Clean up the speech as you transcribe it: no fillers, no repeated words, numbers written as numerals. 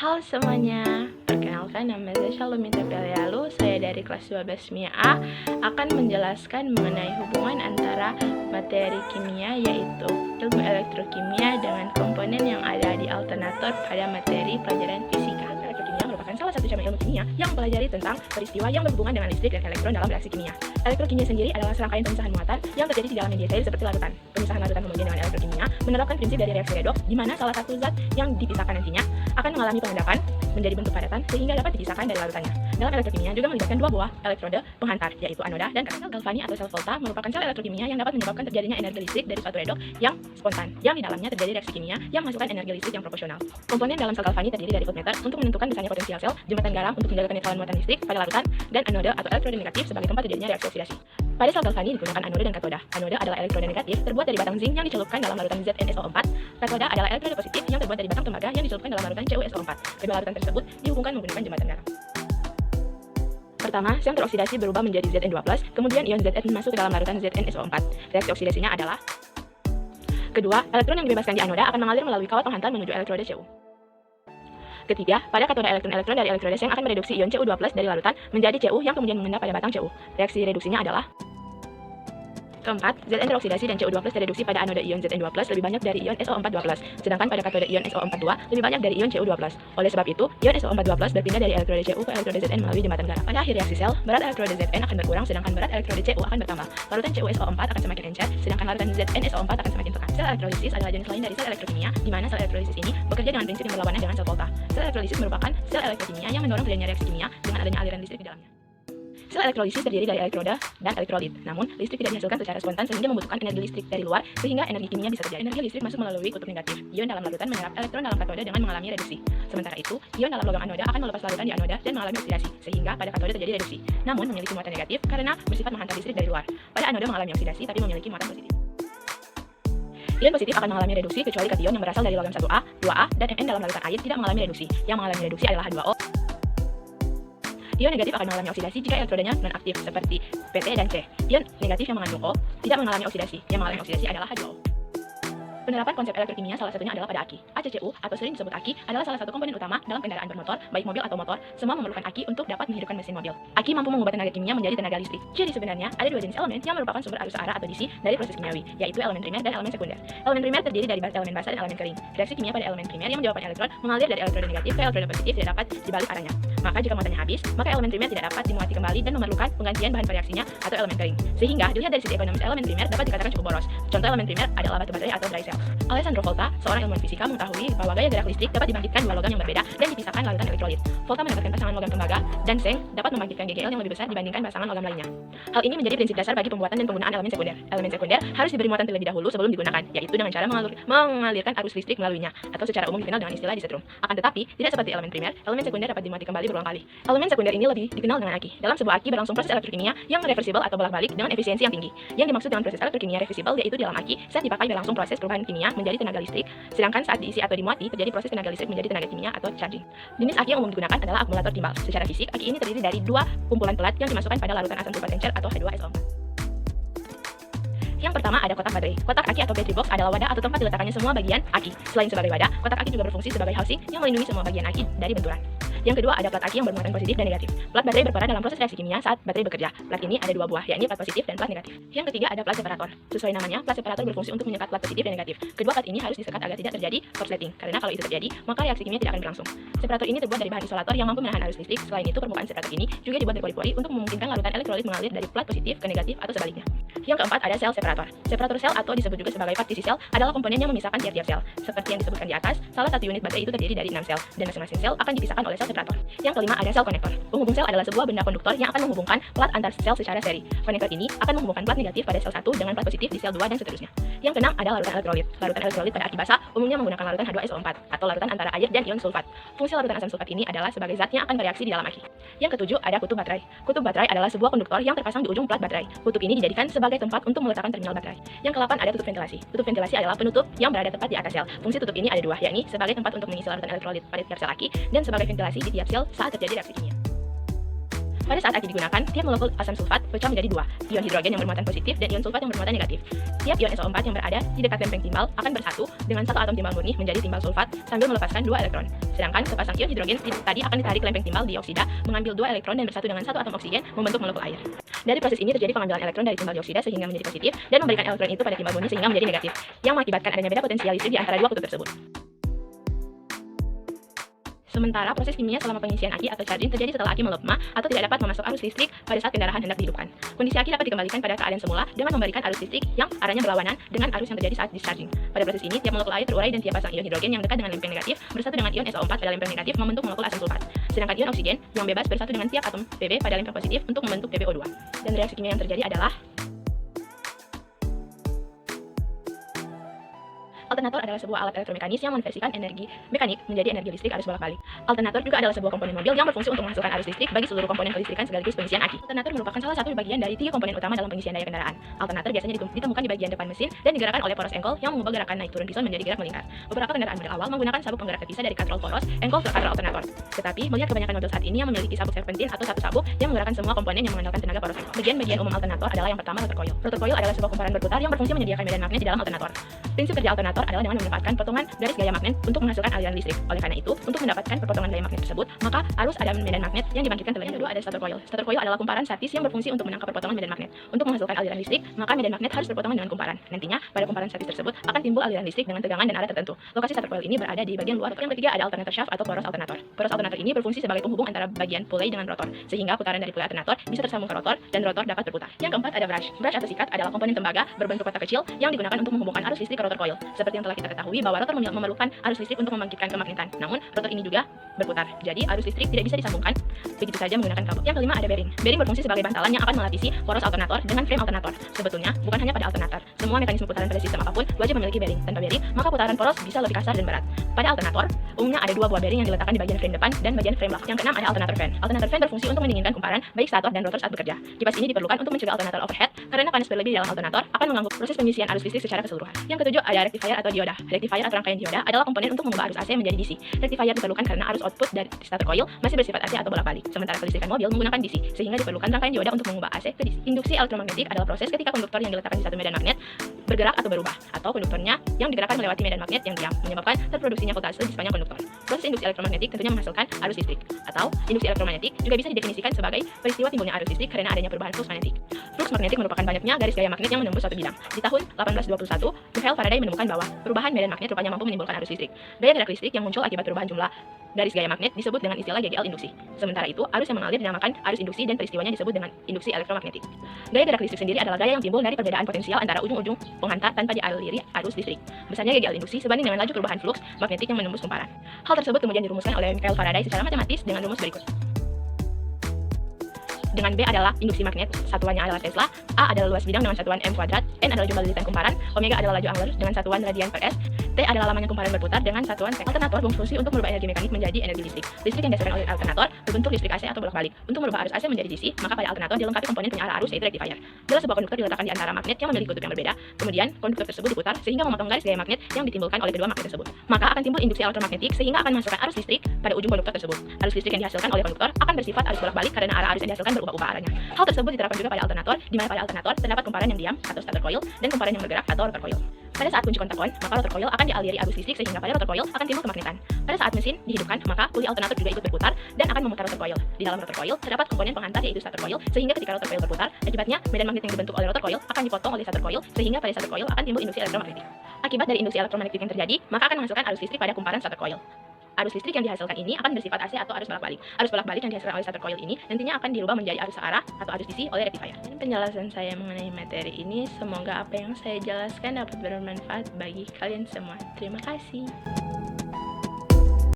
Halo semuanya, perkenalkan nama saya Shalomita Pelialu, saya dari kelas 12 MIA A akan menjelaskan mengenai hubungan antara materi kimia yaitu ilmu elektrokimia dengan komponen yang ada di alternator pada materi pelajaran fisika. Elektrokimia merupakan salah satu cabang ilmu kimia yang mempelajari tentang peristiwa yang berhubungan dengan listrik dan elektron dalam reaksi kimia. Elektrokimia sendiri adalah serangkaian pemisahan muatan yang terjadi di dalam media cair seperti larutan. Pemisahan larutan homogen dengan elektrokimia menerapkan prinsip dari reaksi redoks, di mana salah satu zat yang dipisahkan nantinya akan mengalami pengendapan menjadi bentuk padatan sehingga dapat dipisahkan dari larutannya. Dalam elektrokimia juga melibatkan dua buah elektrode penghantar, yaitu anoda dan katot. Sel Galvani atau sel volta merupakan sel elektrokimia yang dapat menyebabkan terjadinya energi listrik dari suatu redoks yang spontan, yang di dalamnya terjadi reaksi kimia yang menghasilkan energi listrik yang proporsional. Komponen dalam sel Galvani terdiri dari voltmeter untuk menentukan besarnya potensial sel, jembatan garam untuk menjaga kenetralan muatan listrik pada larutan, dan anoda atau elektrode negatif sebagai tempat terjadinya reaksi oksidasi. Pada sel Galvani digunakan anoda dan katoda. Anoda adalah elektroda negatif terbuat dari batang zinc yang dicelupkan dalam larutan ZnSO4. Katoda adalah elektroda positif yang terbuat dari batang tembaga yang dicelupkan dalam larutan CuSO4. Kedua larutan tersebut dihubungkan menggunakan jembatan garam. Pertama, yang teroksidasi berubah menjadi Zn2+, kemudian ion Zn masuk ke dalam larutan ZnSO4. Reaksi oksidasinya adalah: kedua, elektron yang dibebaskan di anoda akan mengalir melalui kawat penghantar menuju elektroda Cu. Ketiga, pada katoda elektron-elektron dari elektroda seng akan mereduksi ion Cu2+ dari larutan menjadi Cu yang kemudian mengendap pada batang Cu. Reaksi reduksinya adalah: keempat, Zn teroksidasi dan Cu2+ tereduksi pada anoda ion Zn2+ lebih banyak dari ion SO42+, sedangkan pada katoda ion SO42 lebih banyak dari ion Cu2+. Oleh sebab itu, ion SO42+ berpindah dari elektroda Cu ke elektroda Zn melalui jembatan garam. Pada akhir reaksi sel, berat elektroda Zn akan berkurang sedangkan berat elektroda Cu akan bertambah. Larutan CuSO4 akan semakin encer, sedangkan larutan ZnSO4 akan semakin pekat. Sel elektrolisis adalah jenis lain dari sel elektrokimia, di mana sel elektrolisis ini bekerja dengan prinsip yang berlawanan dengan sel volta. Sel elektrolisis merupakan sel elektrokimia yang mendorong terjadinya reaksi kimia dengan adanya aliran listrik di dalamnya. Sel elektrolisis terdiri dari elektroda dan elektrolit, namun listrik tidak dihasilkan secara spontan sehingga membutuhkan energi listrik dari luar sehingga energi kimia bisa terjadi. Energi listrik masuk melalui kutub negatif. Ion dalam larutan menyerap elektron dalam katoda dengan mengalami reduksi. Sementara itu, ion dalam logam anoda akan melepas larutan di anoda dan mengalami oksidasi, sehingga pada katoda terjadi reduksi, namun memiliki muatan negatif karena bersifat menghantar listrik dari luar. Pada anoda mengalami oksidasi tapi memiliki muatan positif. Ion positif akan mengalami reduksi kecuali kation yang berasal dari logam 1A, 2A, dan Mn dalam larutan air tidak mengalami reduksi. Yang mengalami reduksi adalah H2O. Ion negatif akan mengalami oksidasi jika elektrodanya non-aktif seperti Pt dan C. Ion negatif yang mengandung O tidak mengalami oksidasi. Yang mengalami oksidasi adalah H2O. Penerapan konsep elektrokimia salah satunya adalah pada aki. ACCU atau sering disebut aki adalah salah satu komponen utama dalam kendaraan bermotor, baik mobil atau motor. Semua memerlukan aki untuk dapat menghidupkan mesin mobil. Aki mampu mengubah tenaga kimia menjadi tenaga listrik. Jadi sebenarnya ada dua jenis elemen yang merupakan sumber arus searah atau DC dari proses kimiawi, yaitu elemen primer dan elemen sekunder. Elemen primer terdiri dari elemen basal dan elemen kering. Reaksi kimia pada elemen primer yang menjawabkan elektron mengalir dari elektroda negatif ke elektroda positif tidak dapat dibalik arahnya. Maka jika muatannya habis, maka elemen primer tidak dapat dimuati kembali dan memerlukan penggantian bahan reaksinya atau elemen kering. Sehingga dilihat dari sisi ekonomis elemen primer dapat dikatakan cukup boros. Contoh elemen primer adalah batu baterai atau dry cell. Alessandro Volta, seorang ilmuwan fisika, mengetahui bahwa gaya gerak listrik dapat dibangkitkan dua logam yang berbeda dan dipisahkan larutan elektrolit. Volta mendapatkan pasangan logam tembaga dan seng dapat membangkitkan GGL yang lebih besar dibandingkan pasangan logam lainnya. Hal ini menjadi prinsip dasar bagi pembuatan dan penggunaan elemen sekunder. Elemen sekunder harus diberi muatan terlebih dahulu sebelum digunakan, yaitu dengan cara mengalirkan arus listrik melaluinya, atau secara umum dikenal dengan istilah disetrum. Akan tetapi, tidak seperti elemen primer, elemen sekunder dapat dimuati kembali berulang kali. Elemen sekunder ini lebih dikenal dengan aki. Dalam sebuah aki berlangsung proses elektrokimia yang reversibel atau bolak-balik dengan efisiensi yang tinggi. Yang dimaksud dengan proses elektrokimia reversibel yaitu dalam aki saat dipakai berlangsung proses perubahan kimia menjadi tenaga listrik, sedangkan saat diisi atau dimuati terjadi proses tenaga listrik menjadi tenaga kimia atau charging. Jenis aki yang umum digunakan adalah akumulator timbal. Secara fisik, aki ini terdiri dari dua kumpulan pelat yang dimasukkan pada larutan asam sulfat encer atau H2SO4. Yang pertama ada kotak baterai. Kotak aki atau battery box adalah wadah atau tempat diletakkannya semua bagian aki. Selain sebagai wadah, kotak aki juga berfungsi sebagai housing yang melindungi semua bagian aki dari benturan. Yang kedua ada plat aki yang bermuatan positif dan negatif. Plat baterai berperan dalam proses reaksi kimia saat baterai bekerja. Plat ini ada dua buah, yakni plat positif dan plat negatif. Yang ketiga ada plat separator. Sesuai namanya, plat separator berfungsi untuk menyekat plat positif dan negatif. Kedua plat ini harus disekat agar tidak terjadi korsleting, karena kalau itu terjadi, maka reaksi kimia tidak akan berlangsung. Separator ini terbuat dari bahan isolator yang mampu menahan arus listrik. Selain itu, permukaan separator ini juga dibuat dari pori-pori untuk memungkinkan larutan elektrolit mengalir dari plat positif ke negatif atau sebaliknya. Yang keempat ada sel separator. Separator sel atau disebut juga sebagai partisi sel adalah komponen yang memisahkan tiap-tiap sel. Seperti yang disebutkan di atas, salah satu unit baterai itu terdiri dari 6 sel dan masing-masing sel akan dipisahkan oleh sel separator. Yang kelima ada sel konektor. Penghubung sel adalah sebuah benda konduktor yang akan menghubungkan plat antar sel secara seri. Konektor ini akan menghubungkan plat negatif pada sel 1 dengan plat positif di sel 2 dan seterusnya. Yang keenam ada larutan elektrolit. Larutan elektrolit pada aki basah umumnya menggunakan larutan H2SO4 atau larutan antara air dan ion sulfat. Fungsi larutan asam sulfat ini adalah sebagai zat yang akan bereaksi di dalam aki. Yang ketujuh ada kutub baterai. Kutub baterai adalah sebuah konduktor yang terpasang di ujung plat baterai. Kutub ini dijadikan sebagai tempat untuk meletakkan terminal baterai. Yang ke-8 ada tutup ventilasi. Tutup ventilasi adalah penutup yang berada tepat di atas sel. Fungsi tutup ini ada dua, yakni sebagai tempat untuk mengisi larutan elektrolit pada tiap sel aki dan sebagai ventilasi di tiap sel saat terjadi reaksi kimia. Pada saat aki digunakan, tiap molekul asam sulfat pecah menjadi dua, ion hidrogen yang bermuatan positif dan ion sulfat yang bermuatan negatif. Tiap ion SO4 yang berada di dekat lempeng timbal akan bersatu dengan satu atom timbal murni menjadi timbal sulfat sambil melepaskan dua elektron. Sedangkan sepasang ion hidrogen tadi akan ditarik lempeng timbal dioksida, mengambil dua elektron dan bersatu dengan satu atom oksigen membentuk molekul air. Dari proses ini terjadi pengambilan elektron dari timbal dioksida sehingga menjadi positif dan memberikan elektron itu pada timbal murni sehingga menjadi negatif, yang mengakibatkan adanya beda potensial listrik di antara dua kutub tersebut. Sementara proses kimia selama pengisian aki atau charging terjadi setelah aki melemah atau tidak dapat memasuk arus listrik pada saat kendaraan hendak dihidupkan. Kondisi aki dapat dikembalikan pada keadaan semula dengan memberikan arus listrik yang arahnya berlawanan dengan arus yang terjadi saat discharging. Pada proses ini, tiap molekul air terurai dan tiap pasang ion hidrogen yang dekat dengan lempeng negatif bersatu dengan ion SO4 pada lempeng negatif membentuk molekul asam sulfat. Sedangkan ion oksigen yang bebas bersatu dengan tiap atom Pb pada lempeng positif untuk membentuk PbO2. Dan reaksi kimia yang terjadi adalah alternator adalah sebuah alat elektromekanis yang mengonversikan energi mekanik menjadi energi listrik arus bolak-balik. Alternator juga adalah sebuah komponen mobil yang berfungsi untuk menghasilkan arus listrik bagi seluruh komponen kelistrikan sekaligus pengisian aki. Alternator merupakan salah satu bagian dari tiga komponen utama dalam pengisian daya kendaraan. Alternator biasanya ditemukan di bagian depan mesin dan digerakkan oleh poros engkol yang mengubah gerakan naik turun pison menjadi gerak melingkar. Beberapa kendaraan model awal menggunakan sabuk penggerak terpisah dari katrol poros engkol ke katrol alternator. Tetapi melihat kebanyakan model saat ini yang memiliki sabuk serpentin atau satu sabuk yang menggerakkan semua komponen yang mengandalkan tenaga poros engkol. Bagian-bagian umum alternator adalah yang pertama rotor coil. Rotor coil adalah sebuah kumparan berputar yang berfungsi menyediakan medan magnet di dalam alternator. Prinsip kerja alternator adalah dengan memanfaatkan potongan garis gaya magnet untuk menghasilkan aliran listrik. Oleh karena itu, untuk mendapatkan perpotongan gaya magnet tersebut, maka harus ada medan magnet yang dibangkitkan terlebih dahulu. Ada stator coil. Stator coil adalah kumparan statis yang berfungsi untuk menangkap perpotongan medan magnet. Untuk menghasilkan aliran listrik, maka medan magnet harus berpotongan dengan kumparan. Nantinya, pada kumparan statis tersebut akan timbul aliran listrik dengan tegangan dan arah tertentu. Lokasi stator coil ini berada di bagian luar. Yang ketiga ada alternator shaft atau poros alternator. Poros alternator ini berfungsi sebagai penghubung antara bagian pulei dengan rotor, sehingga putaran dari pulei alternator bisa tersambung ke rotor dan rotor dapat berputar. Yang keempat ada brush. Brush atau sikat adalah komponen tembaga berbentuk kotak kecil yang digunakan untuk menghubungkan arus listrik ke rotor coil. Seperti yang telah kita ketahui bahwa rotor memerlukan arus listrik untuk membangkitkan kemagnetan. Namun, rotor ini juga berputar. Jadi, arus listrik tidak bisa disambungkan begitu saja menggunakan kabel. Yang kelima ada bearing. Bearing berfungsi sebagai bantalan yang akan melapisi poros alternator dengan frame alternator. Sebetulnya, bukan hanya pada alternator. Semua mekanisme putaran pada sistem apapun wajib memiliki bearing. Tanpa bearing, maka putaran poros bisa lebih kasar dan berat. Pada alternator, umumnya ada dua buah bearing yang diletakkan di bagian frame depan dan bagian frame belakang. Yang keenam ada alternator fan. Alternator fan berfungsi untuk mendinginkan kumparan baik stator dan rotor saat bekerja. Kipas ini diperlukan untuk mencegah alternator overhead karena panas berlebih di dalam alternator akan mengganggu proses pengisian arus listrik secara keseluruhan. Yang ketujuh ada rectifier atau dioda. Rectifier atau rangkaian dioda adalah komponen untuk mengubah arus AC menjadi DC. Rectifier diperlukan karena arus output dari stator coil masih bersifat AC atau bolak-balik, sementara kelistrikan mobil menggunakan DC, sehingga diperlukan rangkaian dioda untuk mengubah AC ke DC. Induksi elektromagnetik adalah proses ketika konduktor yang diletakkan di satu medan magnet bergerak atau berubah, atau konduktornya yang digerakkan melewati medan magnet yang diam, menyebabkan terproduksinya voltase di sepanjang konduktor. Proses induksi elektromagnetik tentunya menghasilkan arus listrik, atau induksi elektromagnetik juga bisa didefinisikan sebagai peristiwa timbulnya arus listrik karena adanya perubahan flux magnetik. Flux magnetik merupakan banyaknya garis gaya magnet yang menembus suatu bidang. Di tahun 1821, Michael Faraday menemukan bahwa perubahan medan magnet rupanya mampu menimbulkan arus listrik. Gaya gerak listrik yang muncul akibat perubahan jumlah garis gaya magnet disebut dengan istilah GGL induksi. Sementara itu, arus yang mengalir dinamakan arus induksi dan peristiwanya disebut dengan induksi elektromagnetik. Gaya gerak listrik sendiri adalah gaya yang timbul dari perbedaan potensial antara ujung-ujung penghantar tanpa dialiri arus listrik. Besarnya GGL induksi sebanding dengan laju perubahan flux magnetik yang menembus kumparan. Hal tersebut kemudian dirumuskan oleh Michael Faraday secara matematis dengan rumus berikut. Dengan B adalah induksi magnet, satuannya adalah Tesla, A adalah luas bidang dengan satuan M kuadrat, N adalah jumlah lilitan kumparan, Omega adalah laju Angler dengan satuan radian per S, T adalah lamanya kumparan berputar dengan satuan sek. Alternator berfungsi untuk merubah energi mekanik menjadi energi listrik. Listrik yang dihasilkan oleh alternator berbentuk listrik AC atau bolak-balik. Untuk merubah arus AC menjadi DC, maka pada alternator dilengkapi komponen penyala arus yaitu rectifier. Bila sebuah konduktor diletakkan di antara magnet yang memiliki kutub yang berbeda, kemudian konduktor tersebut diputar sehingga memotong garis gaya magnet yang ditimbulkan oleh kedua magnet tersebut. Maka akan timbul induksi elektromagnetik sehingga akan menghasilkan arus listrik pada ujung konduktor tersebut. Arus listrik yang dihasilkan oleh konduktor akan bersifat arus bolak-balik karena arah arus yang dihasilkan berubah-ubah arahnya. Hal tersebut diterapkan juga pada alternator, di mana pada alternator terdapat kumparan yang diam atau stator coil dan kumparan yang bergerak atau rotor coil. Pada saat kunci kontak on, maka rotor coil akan dialiri arus listrik sehingga pada rotor coil akan timbul kemagnetan. Pada saat mesin dihidupkan, maka puli alternator juga ikut berputar dan akan memutar rotor coil. Di dalam rotor coil terdapat komponen penghantar yaitu stator coil, sehingga ketika rotor coil berputar, akibatnya medan magnet yang dibentuk oleh rotor coil akan dipotong oleh stator coil, sehingga pada stator coil akan timbul induksi elektromagnetik. Akibat dari induksi elektromagnetik yang terjadi, maka akan menghasilkan arus listrik pada kumparan stator coil. Arus listrik yang dihasilkan ini akan bersifat AC atau arus bolak-balik. Arus bolak-balik yang dihasilkan oleh stator coil ini nantinya akan dirubah menjadi arus searah atau arus DC oleh rectifier. Dan penjelasan saya mengenai materi ini, semoga apa yang saya jelaskan dapat bermanfaat bagi kalian semua. Terima kasih.